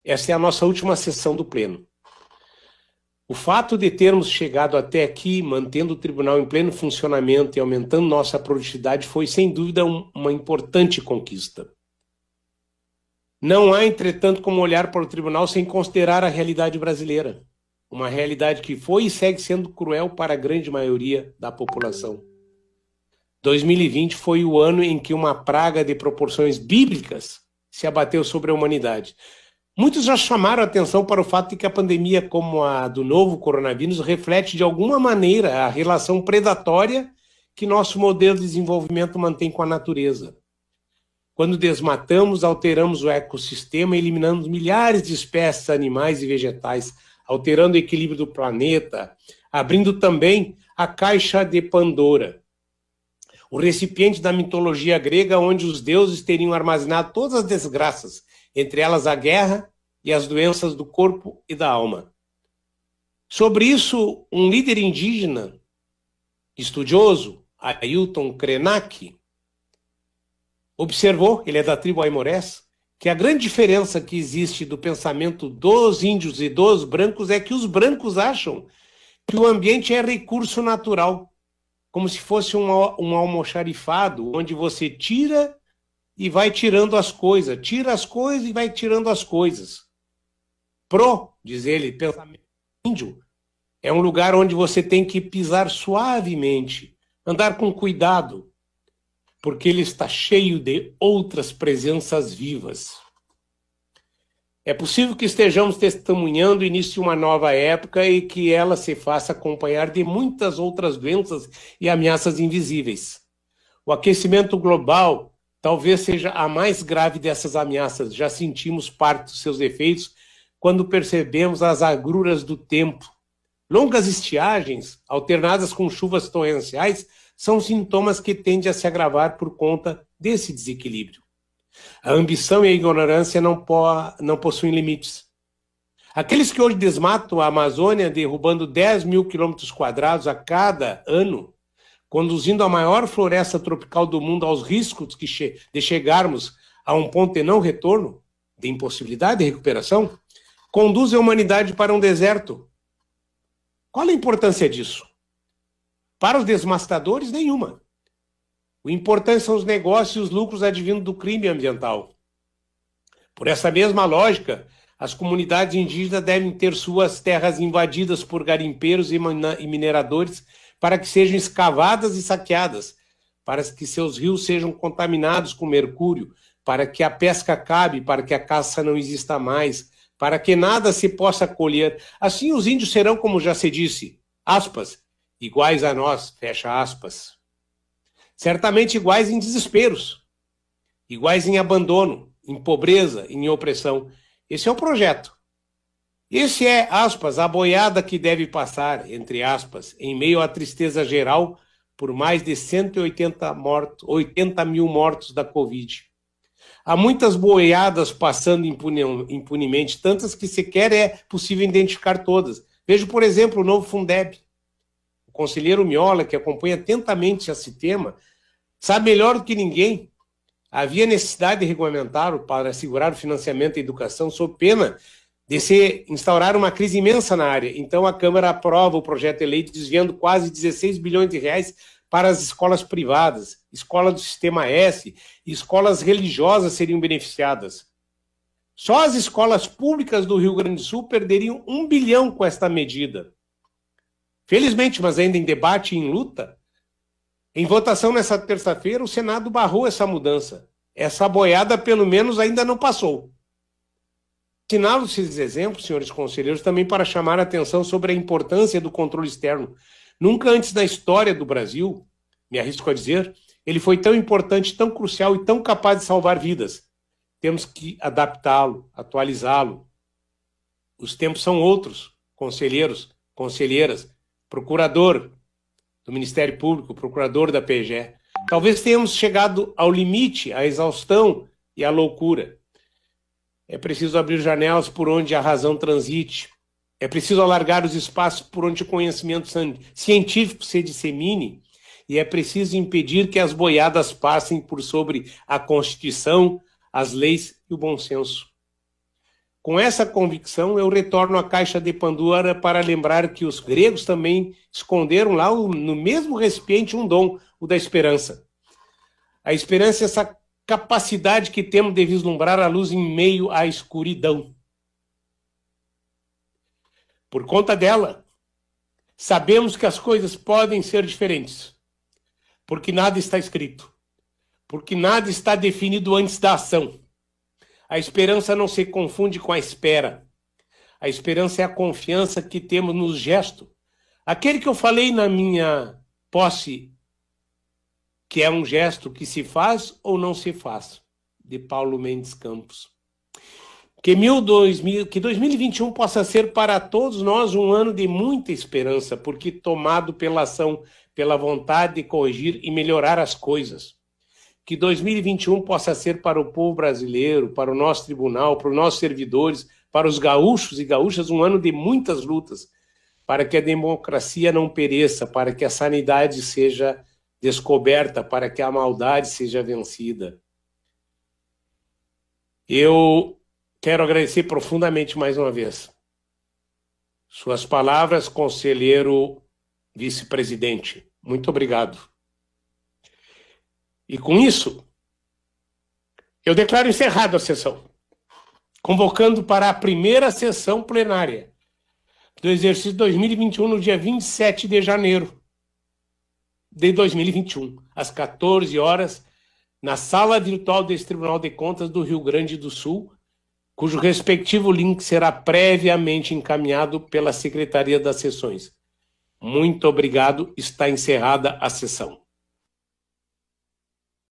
Essa é a nossa última sessão do Pleno. O fato de termos chegado até aqui, mantendo o tribunal em pleno funcionamento e aumentando nossa produtividade, foi, sem dúvida, uma importante conquista. Não há, entretanto, como olhar para o tribunal sem considerar a realidade brasileira. Uma realidade que foi e segue sendo cruel para a grande maioria da população. 2020 foi o ano em que uma praga de proporções bíblicas se abateu sobre a humanidade. Muitos já chamaram a atenção para o fato de que a pandemia, como a do novo coronavírus, reflete de alguma maneira a relação predatória que nosso modelo de desenvolvimento mantém com a natureza. Quando desmatamos, alteramos o ecossistema, eliminando milhares de espécies animais e vegetais, alterando o equilíbrio do planeta, abrindo também a caixa de Pandora, o recipiente da mitologia grega onde os deuses teriam armazenado todas as desgraças, entre elas a guerra e as doenças do corpo e da alma. Sobre isso, um líder indígena, estudioso, Ailton Krenak, observou, ele é da tribo Aimorés, que a grande diferença que existe do pensamento dos índios e dos brancos é que os brancos acham que o ambiente é recurso natural, como se fosse um almoxarifado, onde você tira e vai tirando as coisas, tira as coisas e vai tirando as coisas. Diz ele, pensamento índio, é um lugar onde você tem que pisar suavemente, andar com cuidado, porque ele está cheio de outras presenças vivas. É possível que estejamos testemunhando o início de uma nova época e que ela se faça acompanhar de muitas outras doenças e ameaças invisíveis. O aquecimento global talvez seja a mais grave dessas ameaças. Já sentimos parte dos seus efeitos quando percebemos as agruras do tempo. Longas estiagens, alternadas com chuvas torrenciais, são sintomas que tendem a se agravar por conta desse desequilíbrio. A ambição e a ignorância não possuem limites. Aqueles que hoje desmatam a Amazônia, derrubando 10 mil quilômetros quadrados a cada ano, conduzindo a maior floresta tropical do mundo aos riscos de chegarmos a um ponto de não retorno, de impossibilidade de recuperação, conduzem a humanidade para um deserto. Qual a importância disso? Para os desmastadores, nenhuma. O importante são os negócios e os lucros advindos do crime ambiental. Por essa mesma lógica, as comunidades indígenas devem ter suas terras invadidas por garimpeiros e mineradores para que sejam escavadas e saqueadas, para que seus rios sejam contaminados com mercúrio, para que a pesca acabe, para que a caça não exista mais, para que nada se possa colher. Assim os índios serão, como já se disse, aspas, iguais a nós, fecha aspas. Certamente iguais em desesperos, iguais em abandono, em pobreza, em opressão. Esse é o projeto. Esse é, aspas, a boiada que deve passar, entre aspas, em meio à tristeza geral por mais de 80 mil mortos da Covid. Há muitas boiadas passando impunemente, tantas que sequer é possível identificar todas. Veja, por exemplo, o novo Fundeb. O conselheiro Miola, que acompanha atentamente esse tema, sabe melhor do que ninguém. Havia necessidade de regulamentar para assegurar o financiamento da educação sob pena de se instaurar uma crise imensa na área. Então a Câmara aprova o projeto de lei desviando quase 16 bilhões de reais para as escolas privadas, escola do Sistema S e escolas religiosas seriam beneficiadas. Só as escolas públicas do Rio Grande do Sul perderiam 1 bilhão com esta medida. Felizmente, mas ainda em debate e em luta, em votação nessa terça-feira, o Senado barrou essa mudança. Essa boiada, pelo menos, ainda não passou. Assinalo esses exemplos, senhores conselheiros, também para chamar a atenção sobre a importância do controle externo. Nunca antes na história do Brasil, me arrisco a dizer, ele foi tão importante, tão crucial e tão capaz de salvar vidas. Temos que adaptá-lo, atualizá-lo. Os tempos são outros, conselheiros, conselheiras, procurador do Ministério Público, procurador da PGE. Talvez tenhamos chegado ao limite, à exaustão e à loucura. É preciso abrir janelas por onde a razão transite. É preciso alargar os espaços por onde o conhecimento científico se dissemine. E é preciso impedir que as boiadas passem por sobre a Constituição, as leis e o bom senso. Com essa convicção, eu retorno à caixa de Pandora para lembrar que os gregos também esconderam lá no mesmo recipiente um dom, o da esperança. A esperança é essa capacidade que temos de vislumbrar a luz em meio à escuridão. Por conta dela, sabemos que as coisas podem ser diferentes, porque nada está escrito, porque nada está definido antes da ação. A esperança não se confunde com a espera. A esperança é a confiança que temos no gesto. Aquele que eu falei na minha posse, que é um gesto que se faz ou não se faz, de Paulo Mendes Campos. Que 2021 possa ser para todos nós um ano de muita esperança, porque tomado pela ação, pela vontade de corrigir e melhorar as coisas. Que 2021 possa ser para o povo brasileiro, para o nosso tribunal, para os nossos servidores, para os gaúchos e gaúchas, um ano de muitas lutas, para que a democracia não pereça, para que a sanidade seja descoberta, para que a maldade seja vencida. Eu quero agradecer profundamente mais uma vez suas palavras, conselheiro vice-presidente. Muito obrigado. E com isso, eu declaro encerrada a sessão, convocando para a primeira sessão plenária do exercício 2021, no dia 27 de janeiro de 2021, às 14 horas, na sala virtual desse Tribunal de Contas do Rio Grande do Sul, cujo respectivo link será previamente encaminhado pela Secretaria das Sessões. Muito obrigado, está encerrada a sessão.